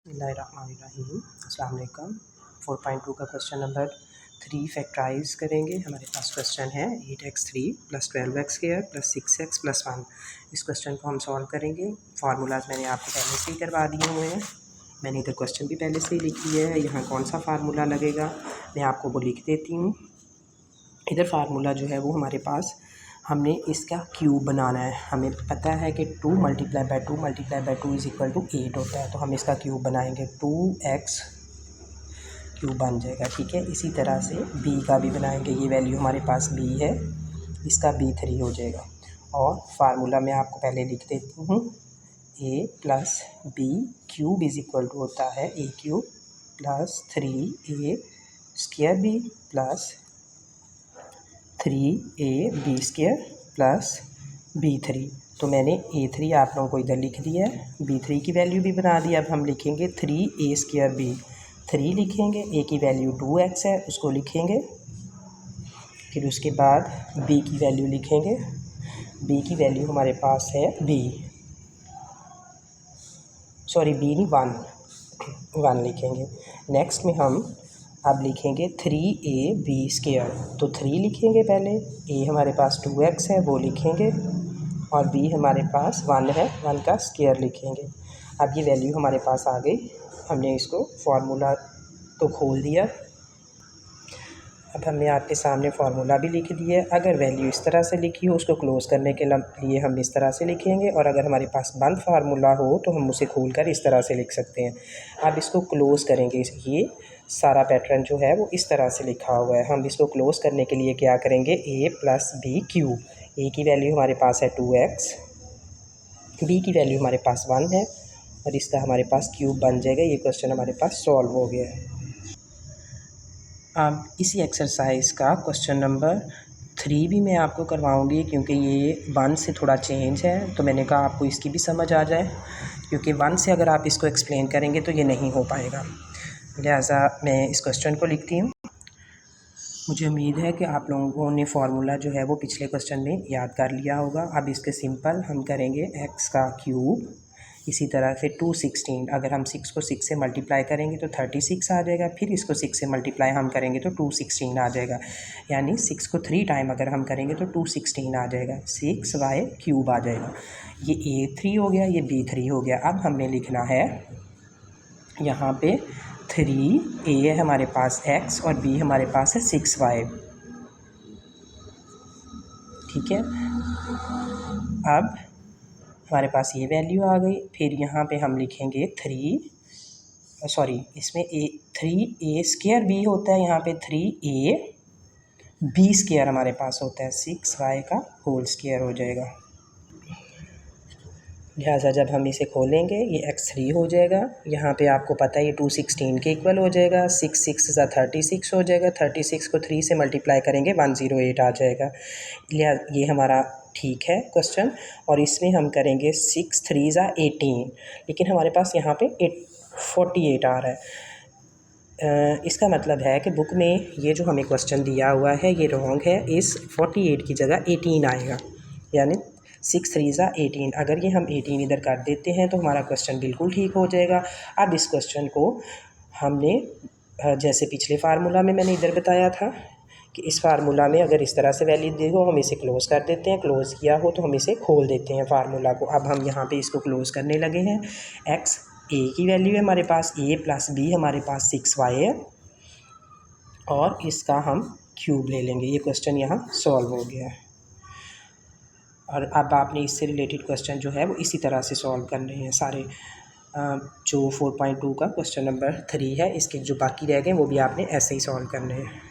बिस्मिल्लाहिर्रहमानिर्रहीम। अस्सलाम वालेकुम। 4.2 का क्वेश्चन नंबर 3 फैक्टराइज करेंगे। हमारे पास क्वेश्चन है 8x3 + 12x² + 6x + 1। इस क्वेश्चन को हम सॉल्व करेंगे। फार्मूलाज मैंने आपको पहले से ही करवा दिए हुए हैं। मैंने इधर क्वेश्चन भी पहले से ही लिख लिया है। यहाँ कौन सा फार्मूला लगेगा मैं आपको वो लिख देती हूँ। इधर फार्मूला जो है वो हमारे पास हमने इसका क्यूब बनाना है। हमें पता है कि 2 × 2 × 2 = 8 होता है, तो हम इसका क्यूब बनाएंगे। 2x क्यूब बन जाएगा, ठीक है। इसी तरह से b का भी बनाएंगे। ये वैल्यू हमारे पास b है, इसका b3 हो जाएगा। और फार्मूला मैं आपको पहले लिख देती हूँ। a + b³ होता है a³ + 3ab + 3ab² + b3। तो मैंने a3 आप लोगों को इधर लिख दिया है, b3 की वैल्यू भी बना दी। अब हम लिखेंगे 3a² b 3 लिखेंगे, a की वैल्यू 2x है उसको लिखेंगे। फिर उसके बाद b की वैल्यू लिखेंगे। b की वैल्यू हमारे पास है b नहीं 1 लिखेंगे। नेक्स्ट में हम अब लिखेंगे 3ab²। तो 3 लिखेंगे पहले, a हमारे पास 2x है वो लिखेंगे, और b हमारे पास 1 है, 1 का स्क्वायर लिखेंगे। अब ये वैल्यू हमारे पास आ गई। हमने इसको फार्मूला तो खोल दिया। अब हमने आपके सामने फार्मूला भी लिख दिया है। अगर वैल्यू इस तरह से लिखी हो उसको क्लोज़ करने के लिए हम इस तरह से लिखेंगे, और अगर हमारे पास बंद फार्मूला हो तो हम उसे खोलकर इस तरह से लिख सकते हैं। अब इसको क्लोज़ करेंगे। ये सारा पैटर्न जो है वो इस तरह से लिखा हुआ है। हम इसको क्लोज़ करने के लिए क्या करेंगे, a + b³ a की वैल्यू हमारे पास है 2x, b की वैल्यू हमारे पास 1 है, और इसका हमारे पास क्यूब बन जाएगा। ये क्वेश्चन हमारे पास सॉल्व हो गया है। अब इसी एक्सरसाइज का क्वेश्चन नंबर 3 भी मैं आपको करवाऊंगी, क्योंकि ये 1 से थोड़ा चेंज है, तो मैंने कहा आपको इसकी भी समझ आ जाए, क्योंकि 1 से अगर आप इसको एक्सप्लेन करेंगे तो ये नहीं हो पाएगा। लिहाजा मैं इस क्वेश्चन को लिखती हूँ। मुझे उम्मीद है कि आप लोगों ने फार्मूला जो है वो पिछले क्वेश्चन में याद कर लिया होगा। अब इसके सिंपल हम करेंगे x का क्यूब, इसी तरह से 216। अगर हम 6 को 6 से मल्टीप्लाई करेंगे तो 36 आ जाएगा। फिर इसको 6 से मल्टीप्लाई हम करेंगे तो 216 आ जाएगा। यानी 6 को 3 टाइम अगर हम करेंगे तो 216 आ जाएगा। 6y³ आ जाएगा। ये a3 हो गया, ये b3 हो गया। अब हमने लिखना है यहाँ पे 3a है हमारे पास x, और b हमारे पास है 6y, ठीक है। अब हमारे पास ये वैल्यू आ गई। फिर यहाँ पे हम लिखेंगे इसमें 3a² होता है, यहाँ पे 3ab² हमारे पास होता है, 6y का होल स्क्वायर हो जाएगा। लिहाजा जब हम इसे खोलेंगे ये x3 हो जाएगा। यहाँ पे आपको पता है ये 216 के इक्वल हो जाएगा। 6 6 × 36 हो जाएगा। 36 को 3 से मल्टीप्लाई करेंगे 108 आ जाएगा। लिहाजा ये हमारा ठीक है क्वेश्चन। और इसमें हम करेंगे 6 3 × 18, लेकिन हमारे पास यहाँ पे 48 आ रहा है। इसका मतलब है कि बुक में ये जो हमें क्वेश्चन दिया हुआ है ये रॉन्ग है। इस 48 की जगह 18 आएगा, यानी 6 3 × 18। अगर ये हम 18 इधर कर देते हैं तो हमारा क्वेश्चन बिल्कुल ठीक हो जाएगा। अब इस क्वेश्चन को हमने जैसे पिछले फार्मूला में मैंने इधर बताया था कि इस फार्मूला में अगर इस तरह से वैल्यू दी हो हम इसे क्लोज़ कर देते हैं, क्लोज़ किया हो तो हम इसे खोल देते हैं फार्मूला को। अब हम यहाँ पे इसको क्लोज़ करने लगे हैं। x a की वैल्यू है हमारे पास, a + b हमारे पास 6y है, और इसका हम क्यूब ले लेंगे। ये क्वेश्चन यहाँ सॉल्व हो गया है। और अब आपने इससे रिलेटेड क्वेश्चन जो है वो इसी तरह से सॉल्व करने हैं सारे। जो 4.2 का क्वेश्चन नंबर 3 है, इसके जो बाकी रह गए वो भी आपने ऐसे ही सॉल्व करने हैं।